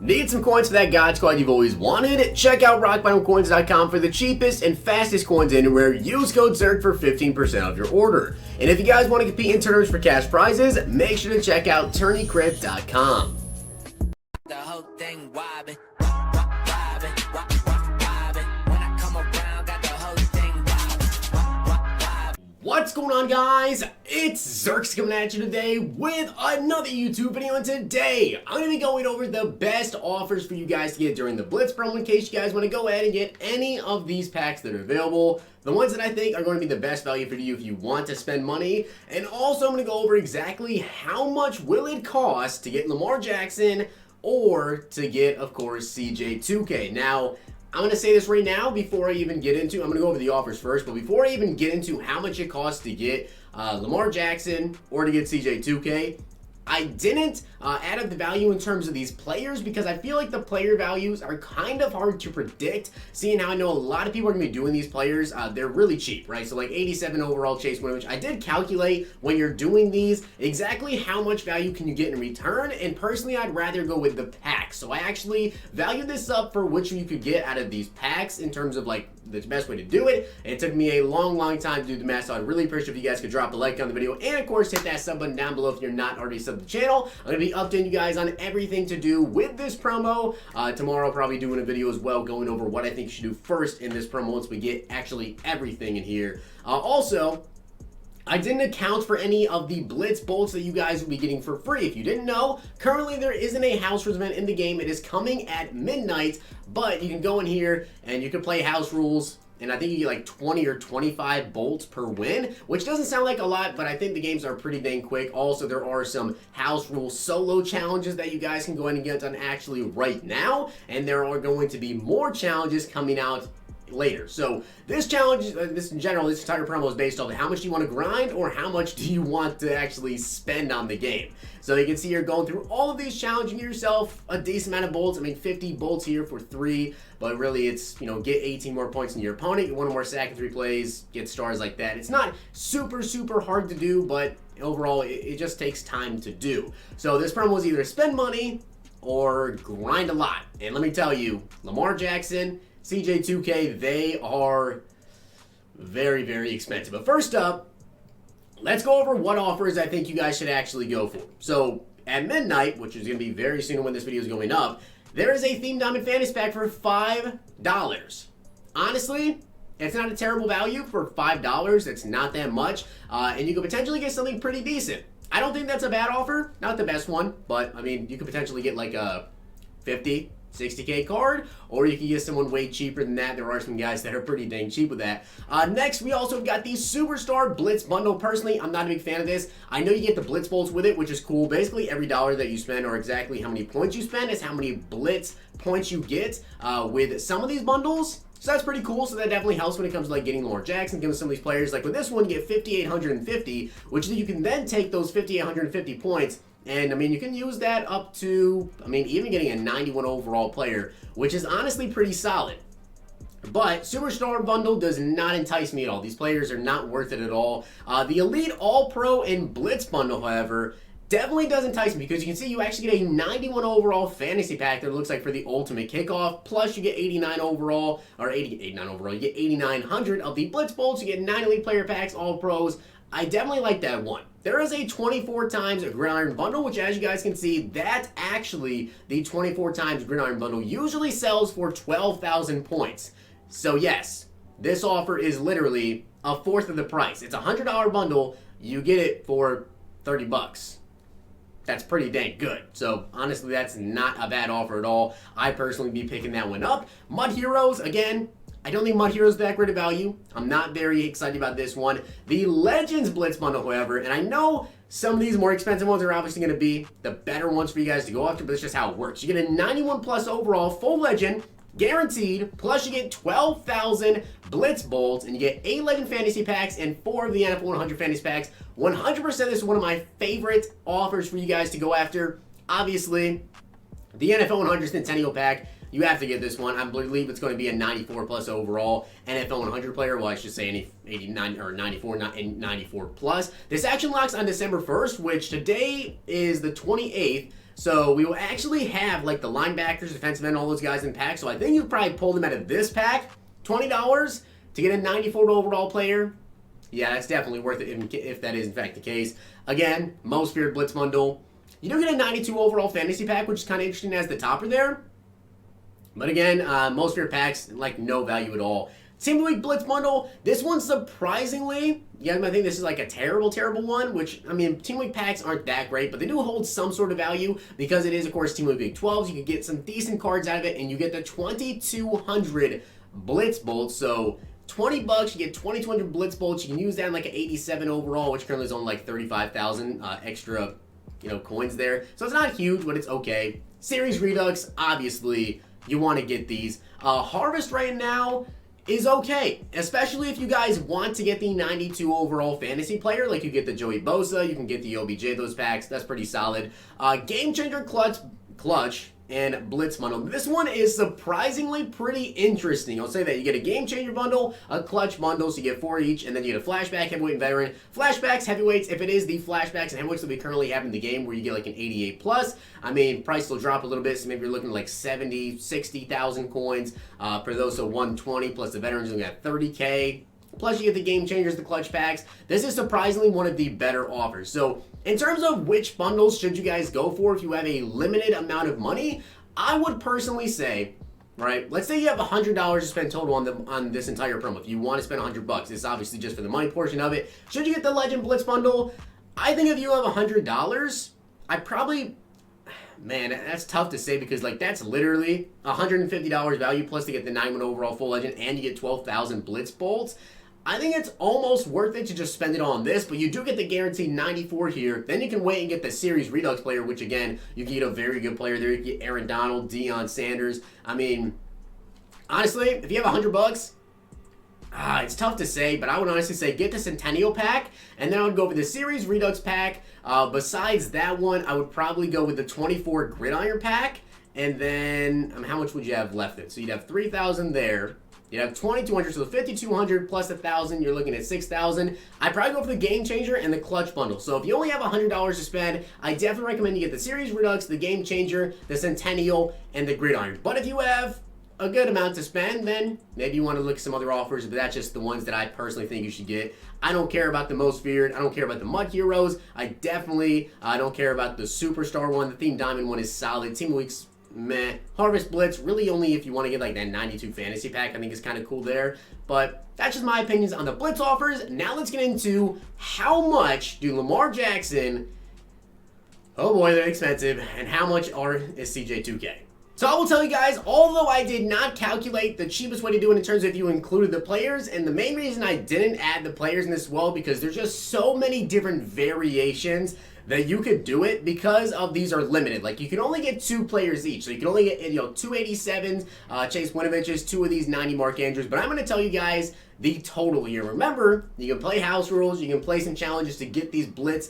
Need some coins for that God Squad you've always wanted? Check out rockbottomcoins.com for the cheapest and fastest coins anywhere. Use code ZIRK for 15% off your order. And if you guys want to compete in tournaments for cash prizes, make sure to check out tourneycrypt.com. The whole thing wobbin'. What's going on, guys? It's Zirksee coming at you today with another YouTube video, and today I'm going to be going over the best offers for you guys to get during the Blitz promo in case you guys want to go ahead and get any of these packs that are available. The ones that I think are going to be the best value for you if you want to spend money. And also I'm going to go over exactly how much will it cost to get Lamar Jackson or to get, of course, Cj2K. Now, I'm going to say this right now before I even get into, I'm going to go over the offers first, but before I even get into how much it costs to get Lamar Jackson or to get Cj2K, I didn't add up the value in terms of these players because I feel like the player values are kind of hard to predict, seeing how I know a lot of people are going to be doing these players. They're really cheap, right? So like 87 overall chase win, which I did calculate when you're doing these exactly how much value can you get in return, and personally I'd rather go with the packs. So I actually valued this up for which you could get out of these packs in terms of like the best way to do it. And it took me a long time to do the math, so I'd really appreciate if you guys could drop a like on the video, and of course hit that sub button down below if you're not already subbed to the channel. I'm going to be updating you guys on everything to do with this promo. Tomorrow I'll probably doing a video as well going over what I think you should do first in this promo once we get actually everything in here. Also, I didn't account for any of the Blitz bolts that you guys will be getting for free. If you didn't know, currently there isn't a house rules event in the game. It is coming at midnight, but you can go in here and you can play house rules. And I think you get like 20 or 25 bolts per win, which doesn't sound like a lot, but I think the games are pretty dang quick. Also, there are some house rule solo challenges that you guys can go ahead and get done actually right now. And there are going to be more challenges coming out later. So this challenge, this in general, this entire promo is based on how much do you want to grind or how much do you want to actually spend on the game. So you can see you're going through all of these challenges, get yourself a decent amount of bolts. I mean, 50 bolts here for 3, but really it's, you know, get 18 more points than your opponent, get 1 more sack in 3 plays, get stars like that. It's not super hard to do, but overall it just takes time to do. So this promo is either spend money or grind a lot. And let me tell you, Lamar Jackson, Cj2K, they are very expensive. But first up, let's go over what offers I think you guys should actually go for. So at midnight, which is going to be very soon when this video is going up, there is a Theme Diamond Fantasy Pack for $5. Honestly, it's not a terrible value for $5. It's not that much. And you could potentially get something pretty decent. I don't think that's a bad offer. Not the best one, but I mean, you could potentially get like a 50, 60K card, or you can get someone way cheaper than that. There are some guys that are pretty dang cheap with that. Next, we also got the Superstar Blitz bundle. Personally, I'm not a big fan of this. I know you get the Blitz bolts with it, which is cool. Basically, every dollar that you spend, or exactly how many points you spend, is how many Blitz points you get with some of these bundles. So that's pretty cool. So that definitely helps when it comes to like getting Lamar Jackson, giving some of these players. Like with this one, you get 5,850, which you can then take those 5,850 points. And, I mean, you can use that up to, I mean, even getting a 91 overall player, which is honestly pretty solid. But Superstar Bundle does not entice me at all. These players are not worth it at all. The Elite All-Pro and Blitz Bundle, however, definitely does entice me because you can see you actually get a 91 overall fantasy pack that looks like for the ultimate kickoff. Plus, you get 89 overall, or 89 overall. You get 8,900 of the Blitz Bolts. You get 9 Elite Player Packs, All-Pros. I definitely like that one. There is a 24 times Gridiron Bundle, which as you guys can see, that actually, the 24 times Gridiron Bundle usually sells for 12,000 points. So yes, this offer is literally a fourth of the price. It's a $100 bundle, you get it for 30 bucks. That's pretty dang good. So honestly, that's not a bad offer at all. I personally be picking that one up. Mud Heroes, again, I don't think Mud Heroes is that great of value. I'm not very excited about this one. The Legends Blitz Bundle, however, and I know some of these more expensive ones are obviously going to be the better ones for you guys to go after, but it's just how it works. You get a 91 plus overall full Legend, guaranteed, plus you get 12,000 Blitz Bolts, and you get 8 Legend Fantasy Packs and 4 of the NFL 100 Fantasy Packs. 100% this is one of my favorite offers for you guys to go after. Obviously, the NFL 100 Centennial Pack, you have to get this one. I believe it's going to be a 94 plus overall NFL 100 player. Well, I should say any 89 or 94, not 94 plus. This action locks on December 1st, which today is the 28th. So we will actually have like the linebackers, defensive end, all those guys in pack. So I think you probably pull them out of this pack. $20 to get a 94 overall player. Yeah, that's definitely worth it if that is in fact the case. Again, most feared Blitz bundle. You do get a 92 overall fantasy pack, which is kind of interesting as the topper there. But again, most feared packs, like no value at all. Team of the Week Blitz bundle. This one surprisingly, you guys might think this is like a terrible one, which, I mean, Team of the Week packs aren't that great, but they do hold some sort of value because it is, of course, Team of the Week 12s. You can get some decent cards out of it, and you get the 2,200 Blitz bolts. So $20, you get 2,200 Blitz bolts. You can use that in like an 87 overall, which currently is on like 35,000 extra, coins there. So it's not huge, but it's okay. Series Redux, obviously, you want to get these. Harvest right now is okay, especially if you guys want to get the 92 overall fantasy player. Like you get the Joey Bosa, you can get the OBJ, those packs. That's pretty solid. Game Changer Clutch, and Blitz bundle. This one is surprisingly pretty interesting. I'll say that. You get a Game Changer bundle, a Clutch bundle, so you get 4 each, and then you get a Flashback, Heavyweight, and Veteran. Flashbacks, Heavyweights, if it is the Flashbacks and Heavyweights that we currently have in the game where you get like an 88 plus, I mean, price will drop a little bit, so maybe you're looking like 70, 60,000 coins for those, so 120 plus the Veterans, you got 30K. Plus, you get the Game Changers, the Clutch packs. This is surprisingly one of the better offers. So, in terms of which bundles should you guys go for if you have a limited amount of money, I would personally say, right, let's say you have $100 to spend total on this entire promo. If you want to spend $100, this is obviously just for the money portion of it. Should you get the Legend Blitz bundle? I think if you have $100, I probably... Man, that's tough to say because, like, that's literally $150 value plus to get the 91 overall full legend and you get 12,000 Blitz bolts. I think it's almost worth it to just spend it on this, but you do get the guaranteed 94 here. Then you can wait and get the Series Redux player, which, again, you can get a very good player there. You can get Aaron Donald, Deion Sanders. I mean, honestly, if you have $100, it's tough to say, but I would honestly say get the Centennial pack, and then I would go for the Series Redux pack. Besides that one, I would probably go with the 24 Gridiron pack, and then how much would you have left it? So you'd have 3,000 there. You'd have 2,200, so 5,200 plus 1,000, you're looking at 6,000. I'd probably go for the Game Changer and the Clutch bundle. So if you only have $100 to spend, I definitely recommend you get the Series Redux, the Game Changer, the Centennial, and the Gridiron. But if you have a good amount to spend, then maybe you want to look at some other offers, but that's just the ones that I personally think you should get. I don't care about the most feared. I don't care about the Mud Heroes. I don't care about the Superstar one. The Theme Diamond one is solid. Team Weeks, meh. Harvest Blitz, really only if you want to get like that 92 fantasy pack, I think is kind of cool there. But that's just my opinions on the Blitz offers. Now let's get into how much do Lamar Jackson, oh boy, they're expensive, and how much is CJ2K. So I will tell you guys, although I did not calculate the cheapest way to do it in terms of if you included the players, and the main reason I didn't add the players in this well, because there's just so many different variations that you could do it because of these are limited. Like, you can only get 2 players each. So you can only get, 2 87s, Chase Winovich's, 2 of these 90 Mark Andrews. But I'm going to tell you guys the total here. Remember, you can play house rules. You can play some challenges to get these Blitz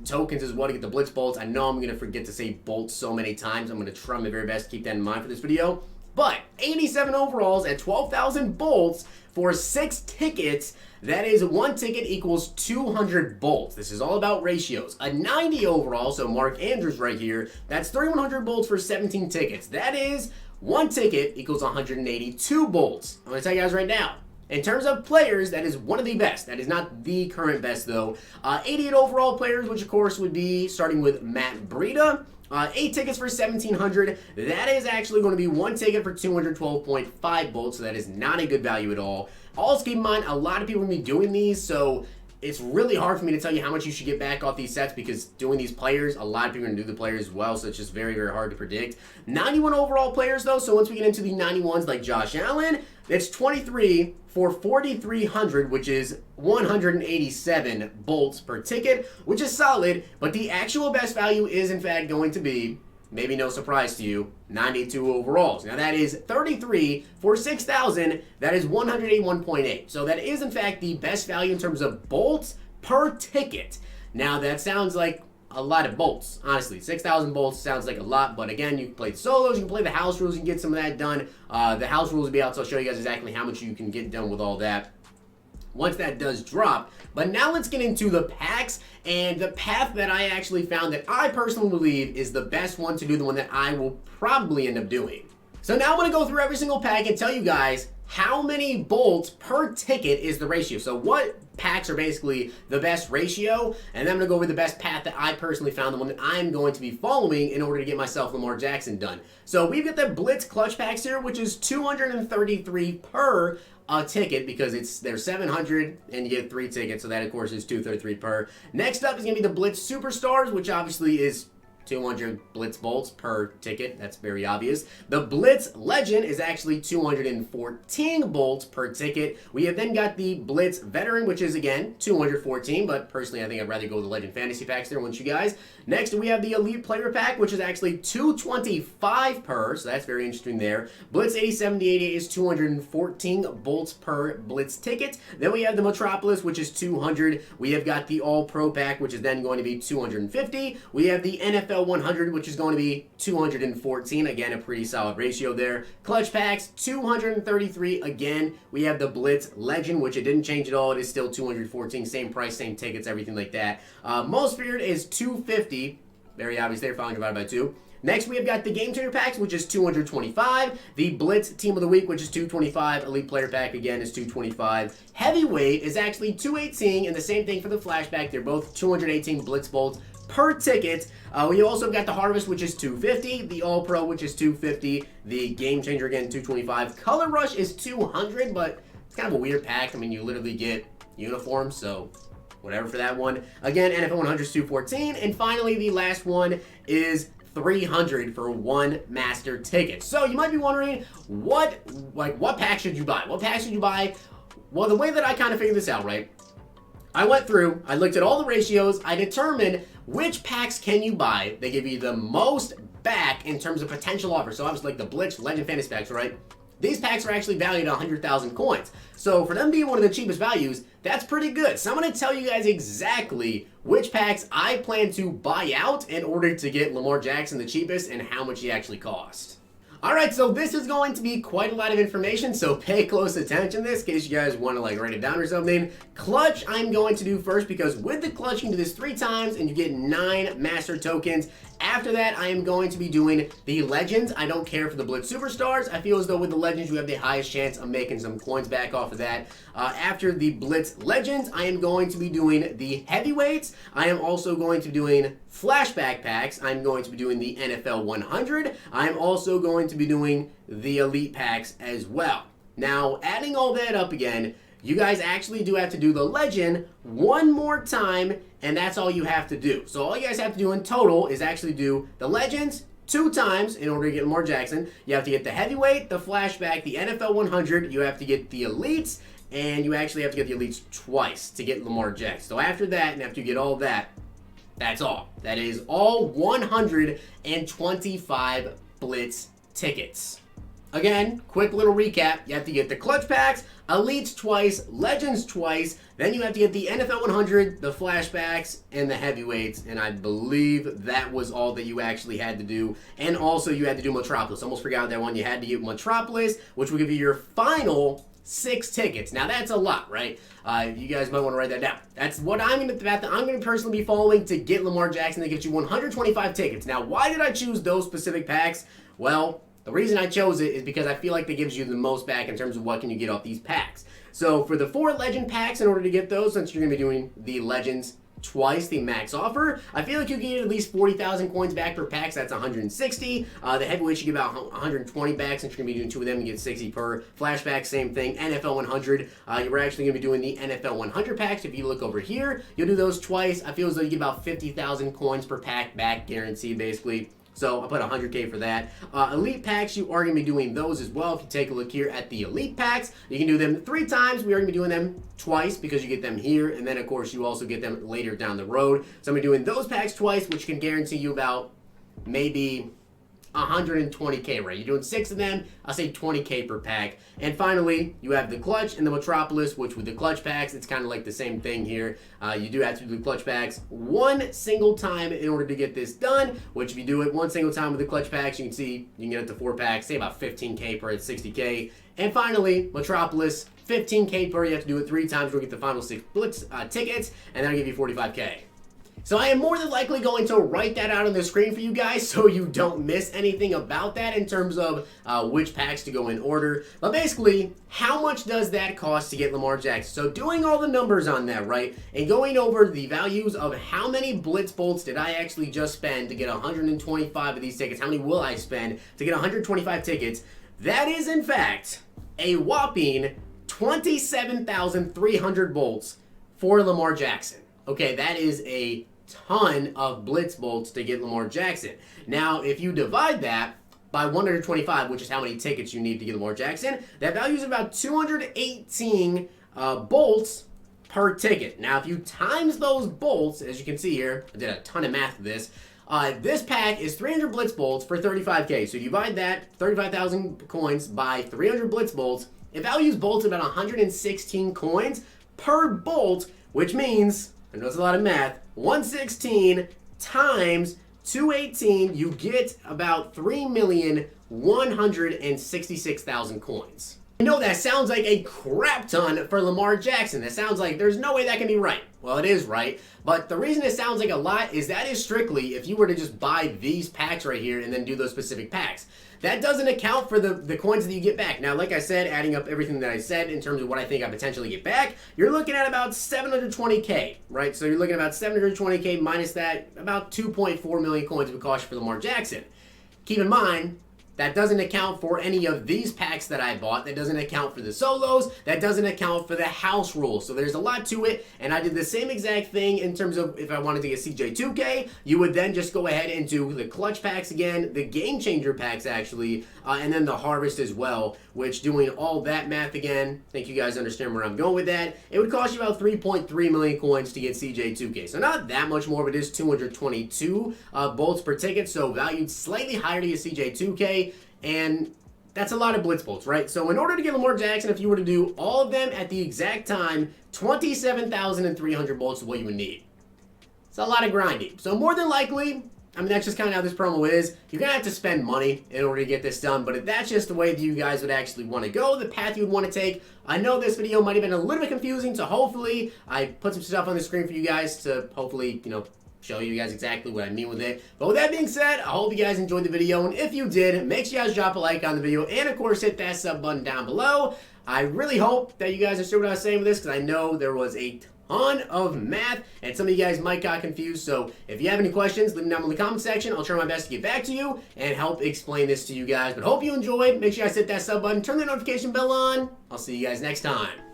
tokens as well, to get the Blitz bolts. I know I'm going to forget to say bolts so many times. I'm going to try my very best to keep that in mind for this video. But 87 overalls at 12,000 bolts for 6 tickets. That is 1 ticket equals 200 bolts. This is all about ratios. A 90 overall, so Mark Andrews right here, that's 3,100 bolts for 17 tickets. That is 1 ticket equals 182 bolts. I'm going to tell you guys right now. In terms of players, that is one of the best. That is not the current best, though. 88 overall players, which of course would be starting with Matt Breida. 8 tickets for 1,700. That is actually going to be 1 ticket for 212.5 bolts, so that is not a good value at all. Also keep in mind, a lot of people are going to be doing these, so it's really hard for me to tell you how much you should get back off these sets because doing these players, a lot of people are going to do the players as well, so it's just very, very hard to predict. 91 overall players, though, so once we get into the 91s like Josh Allen, it's 23 for 4,300, which is 187 bolts per ticket, which is solid, but the actual best value is, in fact, going to be, maybe no surprise to you, 92 overalls. Now that is 33 for 6,000. That is 181.8. So that is, in fact, the best value in terms of bolts per ticket. Now that sounds like a lot of bolts, honestly. 6,000 bolts sounds like a lot, but again, you can play solos, you can play the house rules, you can get some of that done. The house rules will be out, so I'll show you guys exactly how much you can get done with all that. once that does drop. But now let's get into the packs and the path that I actually found that I personally believe is the best one to do, the one that I will probably end up doing. So now I'm going to go through every single pack and tell you guys how many bolts per ticket is the ratio. So what packs are basically the best ratio, and then I'm going to go over the best path that I personally found, the one that I'm going to be following in order to get myself Lamar Jackson done. So we've got the Blitz clutch packs here, which is 233 per ticket, because they're 700 and you get 3 tickets, so that of course is 233 per. Next up is going to be the Blitz Superstars, which obviously is 200 Blitz bolts per ticket. That's very obvious. The Blitz Legend is actually 214 bolts per ticket. We have then got the Blitz Veteran, which is again 214, but personally I think I'd rather go with the Legend Fantasy packs there, wouldn't you guys? Next we have the Elite Player Pack, which is actually 225 per, so that's very interesting there. Blitz 87-88 is 214 bolts per Blitz ticket. Then we have the Metropolis, which is 200. We have got the All Pro Pack, which is then going to be 250. We have the NFL 100, which is going to be 214. Again, a pretty solid ratio there. Clutch packs, 233. Again, we have the Blitz Legend, which it didn't change at all. It is still 214. Same price, same tickets, everything like that. Most feared is 250. Very obvious there, 500 divided by 2. Next, we have got the Game Changer packs, which is 225. The Blitz Team of the Week, which is 225. Elite Player Pack, again, is 225. Heavyweight is actually 218, and the same thing for the Flashback. They're both 218 Blitz bolts per ticket. We also got the Harvest, which is 250. The All Pro, which is 250. The Game Changer, again, 225. Color Rush is 200, but it's kind of a weird pack. I mean, you literally get uniforms, so whatever for that one. Again, NFL 100 is 214. And finally, the last one is 300 for 1 master ticket. So you might be wondering, what pack should you buy? What pack should you buy? Well, the way that I kind of figured this out, right? I went through, I looked at all the ratios, I determined which packs can you buy. They give you the most back in terms of potential offers. So obviously like the Blitz Legend Fantasy packs, right? These packs are actually valued at 100,000 coins. So for them being one of the cheapest values, that's pretty good. So I'm going to tell you guys exactly which packs I plan to buy out in order to get Lamar Jackson the cheapest and how much he actually costs. Alright, so this is going to be quite a lot of information, so pay close attention to this in case you guys want to write it down or something. Clutch I'm going to do first, because with the clutch you can do this 3 times and you get 9 master tokens. After that, I am going to be doing the Legends. I don't care for the Blitz Superstars. I feel as though with the Legends, you have the highest chance of making some coins back off of that. After the Blitz Legends, I am going to be doing the Heavyweights. I am also going to be doing Flashback packs. I'm going to be doing the NFL 100. I'm also going to be doing the Elite packs as well. Now, adding all that up again, you guys actually do have to do the Legend one more time, and that's all you have to do. So all you guys have to do in total is actually do the Legends 2 times in order to get Lamar Jackson. You have to get the Heavyweight, the Flashback, the NFL 100. You have to get the Elites, and you actually have to get the Elites twice to get Lamar Jackson. So after that, and after you get all that, that's all. That is all 125 Blitz tickets. Again, quick little recap. You have to get the clutch packs, Elites twice, Legends twice, then you have to get the NFL 100, the Flashbacks, and the Heavyweights, and I believe that was all that you actually had to do. And also you had to do Metropolis. Almost forgot that one. You had to get Metropolis, which will give you your final 6 tickets. Now that's a lot, right? You guys might want to write that down. That's what I'm going to personally be following to get Lamar Jackson. That gets you 125 tickets. Now, why did I choose those specific packs? Well, the reason I chose it is because I feel like that gives you the most back in terms of what can you get off these packs. So for the 4 Legend packs, in order to get those, since you're going to be doing the Legends twice, the max offer, I feel like you can get at least 40,000 coins back per pack, so that's 160. The Heavyweight should get about 120 back, since you're going to be doing 2 of them, you get 60 per. Flashback, same thing. NFL 100, you're actually going to be doing the NFL 100 packs. If you look over here, you'll do those twice. I feel as though you get about 50,000 coins per pack back, guaranteed, basically. So I put 100K for that. Elite packs, you are going to be doing those as well. If you take a look here at the Elite packs, you can do them 3 times. We are going to be doing them twice because you get them here. And then, of course, you also get them later down the road. So I'm going to be doing those packs twice, which can guarantee you about maybe 120K, right? You're doing 6 of them, I'll say 20K per pack. And finally, you have the Clutch and the Metropolis, which with the Clutch packs, it's kind of like the same thing here. You do have to do the Clutch packs 1 single time in order to get this done, which if you do it 1 single time with the Clutch packs, you can see you can get up to 4 packs, say about 15K per 60K. And finally, Metropolis, 15K per. You have to do it 3 times. You'll get the final 6 Blitz tickets, and that'll give you 45K. So I am more than likely going to write that out on the screen for you guys so you don't miss anything about that in terms of which packs to go in order. But basically, how much does that cost to get Lamar Jackson? So doing all the numbers on that, right, and going over the values of how many Blitz bolts did I actually just spend to get 125 of these tickets, how many will I spend to get 125 tickets, that is in fact a whopping 27,300 bolts for Lamar Jackson. Okay, that is a ton of Blitz bolts to get Lamar Jackson. Now, if you divide that by 125, which is how many tickets you need to get Lamar Jackson, that value is about 218 bolts per ticket. Now, if you times those bolts, as you can see here, I did a ton of math for this. This pack is 300 Blitz bolts for 35K. So you divide that 35,000 coins by 300 Blitz bolts. It values bolts about 116 coins per bolt, which means, I know it's a lot of math, 116 times 218, you get about 3,166,000 coins. I know that sounds like a crap ton for Lamar Jackson. That sounds like there's no way that can be right. Well, it is right, but the reason it sounds like a lot is that is strictly if you were to just buy these packs right here and then do those specific packs. That doesn't account for the coins that you get back. Now, like I said, adding up everything that I said in terms of what I think I potentially get back, you're looking at about 720K, right? So you're looking at about 720K minus that, about 2.4 million coins it would cost you for Lamar Jackson. Keep in mind, that doesn't account for any of these packs that I bought. That doesn't account for the solos. That doesn't account for the house rules. So there's a lot to it. And I did the same exact thing in terms of if I wanted to get CJ2K, you would then just go ahead and do the clutch packs again, the game changer packs actually, and then the harvest as well, which doing all that math again, I think you guys understand where I'm going with that. It would cost you about 3.3 million coins to get CJ2K. So not that much more, but it is 222 bolts per ticket. So valued slightly higher to get CJ2K. And that's a lot of Blitz bolts, right? So in order to get Lamar Jackson, if you were to do all of them at the exact time, 27,300 bolts is what you would need. It's a lot of grinding. So more than likely, I mean, that's just kind of how this promo is. You're going to have to spend money in order to get this done, but if that's just the way that you guys would actually want to go, the path you would want to take, I know this video might have been a little bit confusing, so hopefully I put some stuff on the screen for you guys to hopefully, show you guys exactly what I mean with it. But with that being said, I hope you guys enjoyed the video, and if you did, make sure you guys drop a like on the video, and of course hit that sub button down below. I really hope that you guys understood what I was saying with this, because I know there was a ton of math, and some of you guys might got confused. So if you have any questions, leave them down in the comment section. I'll try my best to get back to you and help explain this to you guys. But hope you enjoyed. Make sure you guys hit that sub button, turn the notification bell on. I'll see you guys next time.